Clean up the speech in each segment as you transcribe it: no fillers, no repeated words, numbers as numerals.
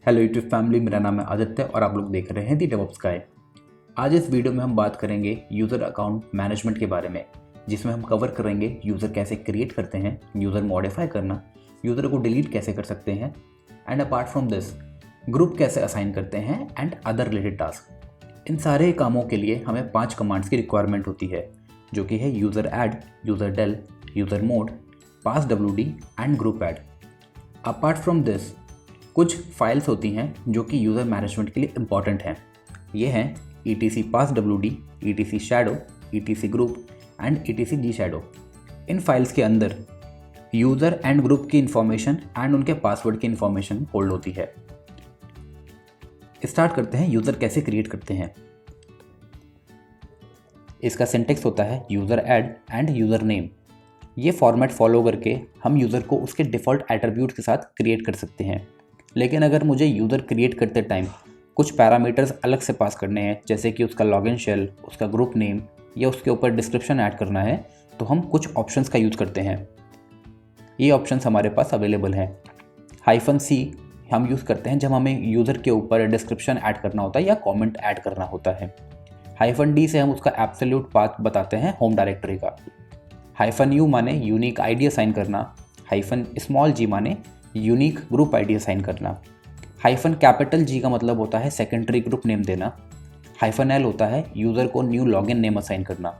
Hello YouTube family, मेरा नाम है आदित्य और आप लोग देख रहे हैं दी डेवऑप्स गाइड। आज इस वीडियो में हम बात करेंगे यूज़र अकाउंट मैनेजमेंट के बारे में, जिसमें हम कवर करेंगे यूज़र कैसे क्रिएट करते हैं, यूज़र मॉडिफाई करना, यूज़र को डिलीट कैसे कर सकते हैं, and apart from this group कैसे असाइन करते हैं एंड अदर रिलेटेड टास्क। इन सारे कामों के लिए हमें 5 कमांड्स की रिक्वायरमेंट होती है, जो कि है user add, user del, user mod, pass wd and group add. Apart from this कुछ फाइल्स होती हैं जो कि यूज़र मैनेजमेंट के लिए इम्पॉर्टेंट हैं। ये हैं etc pass wd, etc shadow, etc group and etc gshadow। In files के अंदर यूज़र एंड ग्रुप की इन्फॉर्मेशन एंड उनके पासवर्ड की इन्फॉर्मेशन होल्ड होती है। स्टार्ट करते हैं यूज़र कैसे क्रिएट करते हैं। इसका सिंटेक्स होता है user add and user name. ये फॉर्मेट फॉलो करके हम यूज़र को उसके डिफ़ॉल्ट एट्रीब्यूट के साथ क्रिएट कर सकते हैं। लेकिन अगर मुझे यूज़र क्रिएट करते टाइम कुछ पैरामीटर्स अलग से पास करने हैं, जैसे कि उसका लॉगिन शेल, उसका ग्रुप नेम या उसके ऊपर डिस्क्रिप्शन ऐड करना है, तो हम कुछ ऑप्शंस का यूज़ करते हैं। ये ऑप्शंस हमारे पास अवेलेबल हैं। -c हम यूज़ करते हैं जब हमें यूज़र के ऊपर डिस्क्रिप्शन ऐड करना होता है या कमेंट ऐड करना होता है। -d से हम उसका एब्सोल्यूट पाथ बताते हैं होम डायरेक्टरी का। -u माने यूनिक आईडी असाइन करना। -g माने यूनिक ग्रुप आईडी असाइन करना। -G का मतलब होता है सेकेंडरी ग्रुप नेम देना। -l होता है यूज़र को न्यू लॉगिन नेम असाइन करना।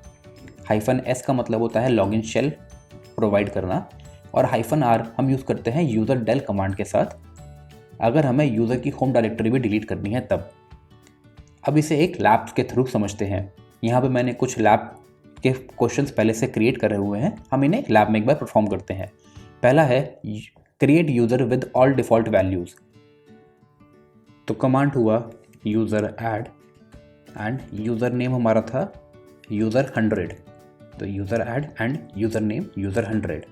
-s का मतलब होता है लॉगिन शेल प्रोवाइड करना। और -r हम यूज़ करते हैं यूज़र डेल कमांड के साथ, अगर हमें यूज़र की होम डायरेक्टरी भी डिलीट करनी है तब। अब इसे एक लैब के थ्रू समझते हैं। यहाँ पे मैंने कुछ लैब के क्वेश्चंस पहले से क्रिएट करे हुए हैं, हम इन्हें लैब में एक बार परफॉर्म करते हैं। पहला है create user with all default values. तो कमांड हुआ user add and user name हमारा था यूज़र 100। तो user add and user name user 100,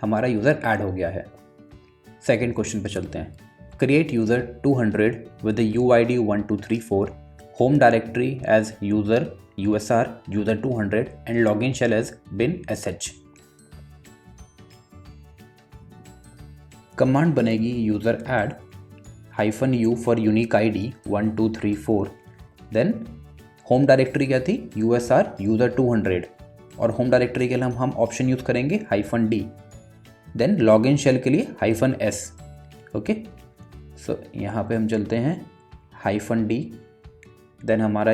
हमारा यूज़र ऐड हो गया है। सेकेंड क्वेश्चन पे चलते हैं। Create user 200 with the UID 1234, home directory as user USR user 200 and login shell as bin sh। Command बनेगी user add -u for unique ID 1234, then home directory क्या थी USR user 200, और home directory के लिए हम option use करेंगे -d, then login shell के लिए -s। ओके, सो यहाँ पे हम चलते हैं -d, देन हमारा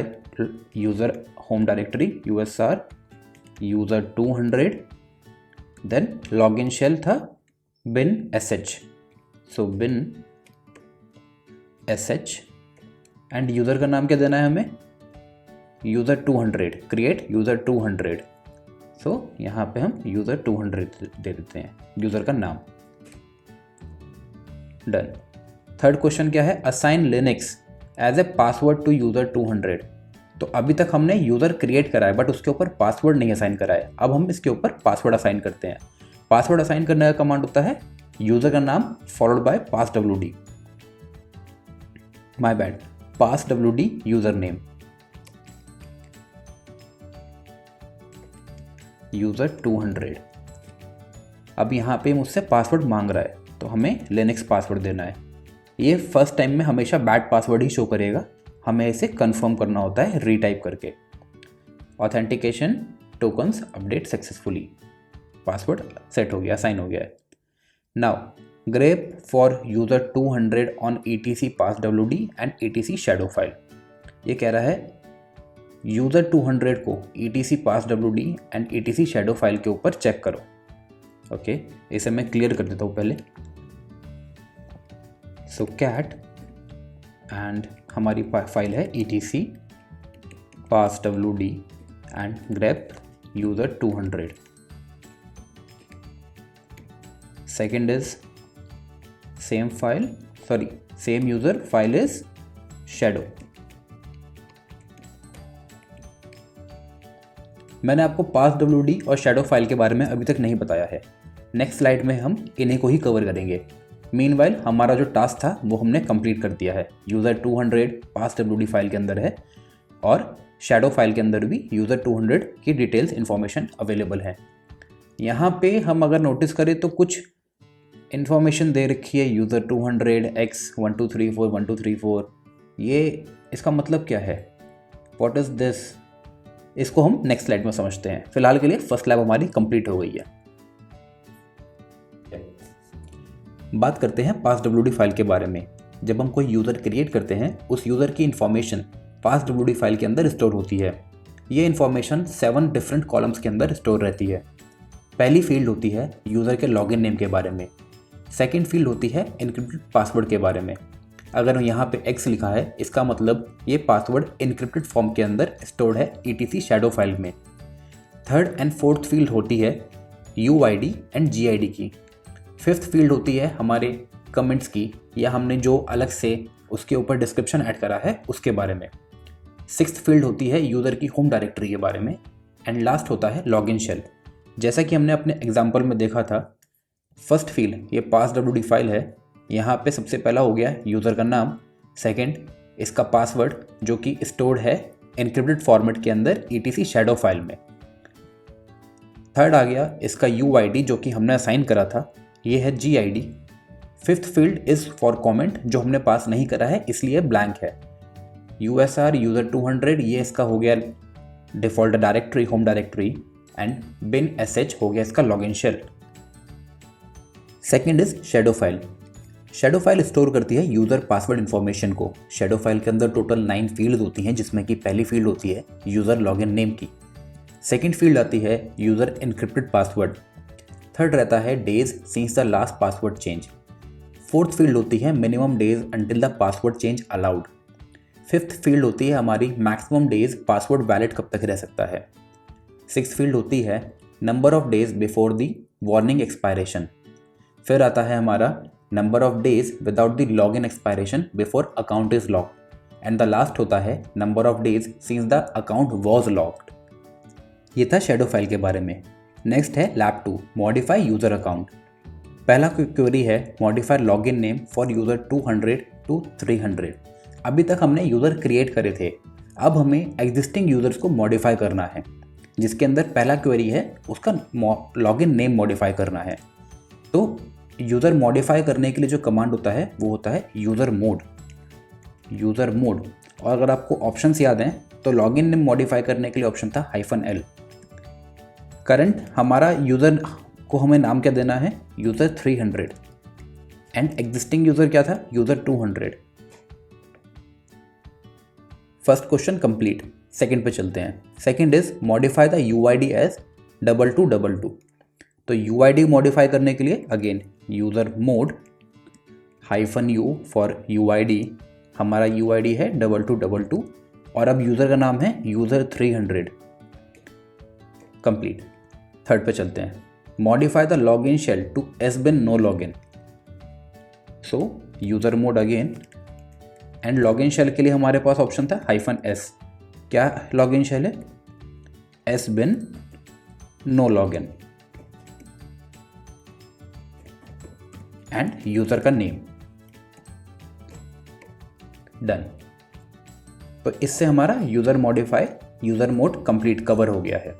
user home directory USR user 200, then login shell था bin sh। So bin sh and user का नाम क्या देना है हमें, यूज़र 200, क्रिएट यूज़र 200। सो यहाँ पे हम यूज़र 200 दे देते हैं यूज़र का नाम। डन। थर्ड क्वेश्चन क्या है, assign Linux as a password to user 200। तो अभी तक हमने यूज़र क्रिएट करा है बट उसके ऊपर पासवर्ड नहीं असाइन करा है। अब हम इसके ऊपर पासवर्ड असाइन करते हैं। पासवर्ड असाइन करने का कमांड होता है यूज़र का नाम followed by pass wd, my bad, pass wd user name, user 200। अब यहाँ पे मुझसे पासवर्ड मांग रहा है तो हमें लिनक्स पासवर्ड देना है। ये फर्स्ट टाइम में हमेशा बैड पासवर्ड ही शो करेगा, हमें इसे कंफर्म करना होता है रीटाइप करके। Authentication tokens update successfully, password set हो गया, साइन हो गया है। Now grep for user 200 on etc pass wd and etc shadow file. ये कह रहा है यूज़र 200 को etc pass wd and etc shadow file के ऊपर चेक करो। ओके, इसे मैं क्लियर कर देता हूँ पहले। सो कैट एंड हमारी फाइल है etc pass wd and grep user 200। Second is same user file is shadow। मैंने आपको पास wd और shadow फाइल के बारे में अभी तक नहीं बताया है। नेक्स्ट स्लाइड में हम इन्हीं को ही कवर करेंगे। मीनवाइल हमारा जो टास्क था वो हमने कंप्लीट कर दिया है। यूज़र 200 पास wd फाइल के अंदर है और shadow फाइल के अंदर भी यूज़र 200 की डिटेल्स इन्फॉर्मेशन अवेलेबल है। यहाँ पे हम अगर नोटिस करें तो कुछ इन्फॉर्मेशन दे रखी है यूज़र 200 x 1234 1234, ये इसका मतलब क्या है, व्हाट इज़ दिस, इसको हम नेक्स्ट स्लाइड में समझते हैं। फिलहाल के लिए फर्स्ट लैब हमारी कंप्लीट हो गई है। बात करते हैं passwd फाइल के बारे में। जब हम कोई यूज़र क्रिएट करते हैं उस यूज़र की इन्फॉर्मेशन passwd फाइल के अंदर स्टोर होती है। ये इन्फॉर्मेशन 7 डिफरेंट कॉलम्स के अंदर स्टोर रहती है। पहली फील्ड होती है यूज़र के लॉगिन नेम के बारे में। सेकंड फील्ड होती है इनक्रिप्टेड पासवर्ड के बारे में। अगर यहाँ पे X लिखा है इसका मतलब ये पासवर्ड इनक्रिप्टेड फॉर्म के अंदर स्टोर्ड है ETC शैडो फाइल में। थर्ड एंड फोर्थ फील्ड होती है UID एंड GID की। फिफ्थ फील्ड होती है हमारे कमेंट्स की, या हमने जो अलग से उसके ऊपर डिस्क्रिप्शन ऐड करा है उसके बारे में। सिक्स्थ फील्ड होती है यूज़र की होम डायरेक्टरी के बारे में। एंड लास्ट होता है लॉगिन शेल। जैसा कि हमने अपने एग्जाम्पल में देखा था, फर्स्ट फील्ड ये passwd फाइल है, यहाँ पे सबसे पहला हो गया यूज़र का नाम, सेकंड इसका पासवर्ड जो कि स्टोर्ड है एन्क्रिप्टेड फॉर्मेट के अंदर ETC शैडो फाइल में। थर्ड आ गया इसका UID जो कि हमने असाइन करा था, ये है GID। Fifth field is for comment जो हमने पास नहीं करा है इसलिए ब्लैंक है। USR यूज़र 200 ये इसका हो गया default directory, home directory. And bin sh हो गया इसका login shell. Second is shadow file. Shadow file store करती है यूज़र पासवर्ड इन्फॉर्मेशन को। शैडो फाइल के अंदर टोटल 9 फील्ड होती हैं, जिसमें कि पहली फील्ड होती है यूज़र लॉगिन नेम की। सेकेंड फील्ड आती है यूज़र इनक्रिप्टेड पासवर्ड। थर्ड रहता है days since the last password change. Fourth field होती है minimum days until the password change allowed. Fifth field होती है हमारी मैक्सिमम डेज पासवर्ड वैलिड कब तक रह सकता है। सिक्स्थ फील्ड होती है number of days before the warning expiration. फिर आता है हमारा number of days without the login expiration before account is locked. And the last होता है number of days since the account was locked. ये था शैडो फाइल के बारे में। नेक्स्ट है लैब 2, मॉडिफाई यूज़र अकाउंट। पहला क्वेरी है modify login name for user 200 to 300। अभी तक हमने यूज़र क्रिएट करे थे, अब हमें एग्जिस्टिंग यूज़र्स को मॉडिफाई करना है, जिसके अंदर पहला क्वेरी है उसका लॉगिन नेम मॉडिफाई करना है। तो यूज़र मॉडिफाई करने के लिए जो कमांड होता है वो होता है यूज़र मोड। यूज़र मोड, और अगर आपको ऑप्शंस याद हैं तो लॉगिन नेम मॉडिफाई करने के लिए ऑप्शन था -L। करंट हमारा यूज़र को हमें नाम क्या देना है, यूज़र 300। एंड एग्जिस्टिंग यूज़र क्या था, user 200। First question complete. Second पे चलते हैं। Second is modify the UID as 2222। तो UID मॉडिफाई करने के लिए again user mod -U for UID। हमारा UID है 2222 और अब यूज़र का नाम है यूज़र 300। कंप्लीट। थर्ड पे चलते हैं। Modify the login shell to sbin no login. So user mod again, and login shell के लिए हमारे पास ऑप्शन था -S। क्या लॉगिन शेल है, sbin no login. And user का नेम। डन। तो इससे हमारा user modify user mod complete cover हो गया है।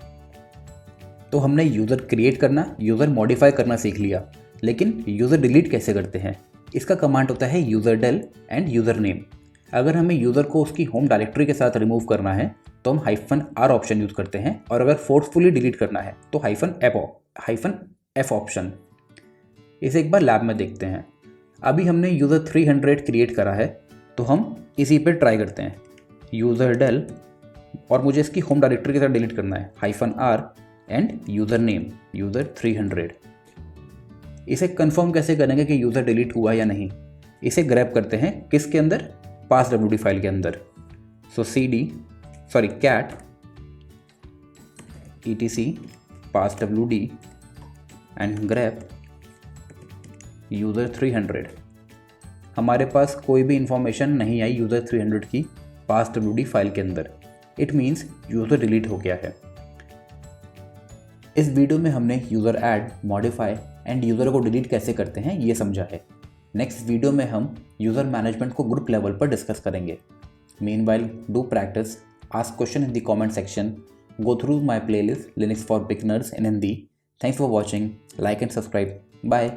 तो हमने यूज़र क्रिएट करना, यूज़र मॉडिफाई करना सीख लिया, लेकिन यूज़र डिलीट कैसे करते हैं, इसका कमांड होता है user del and user name. अगर हमें यूज़र को उसकी होम डायरेक्टरी के साथ रिमूव करना है तो हम -R ऑप्शन यूज़ करते हैं, और अगर फोर्सफुली डिलीट करना है तो -F ऑप्शन। इसे एक बार लैब में देखते हैं। अभी हमने यूज़र 300 क्रिएट करा है, तो हम इसी पे ट्राई करते हैं। यूज़र डेल, और मुझे इसकी होम डायरेक्टरी के साथ डिलीट करना है, -R and user name user 300। इसे कंफर्म कैसे करेंगे कि यूज़र डिलीट हुआ या नहीं, इसे ग्रैब करते हैं किसके अंदर, passwd फाइल के अंदर। सो cat etc passwd and grab user 300। हमारे पास कोई भी इंफॉर्मेशन नहीं आई यूज़र 300 की passwd फाइल के अंदर। इट मीन्स यूज़र डिलीट हो गया है। इस वीडियो में हमने user add, modify end user को डिलीट कैसे करते हैं ये समझा है। नेक्स्ट वीडियो में हम यूज़र मैनेजमेंट को ग्रुप लेवल पर डिस्कस करेंगे। Meanwhile do practice, ask question in the comment section, go through my playlist Linux for beginners in Hindi. Thanks for watching, like and subscribe, bye.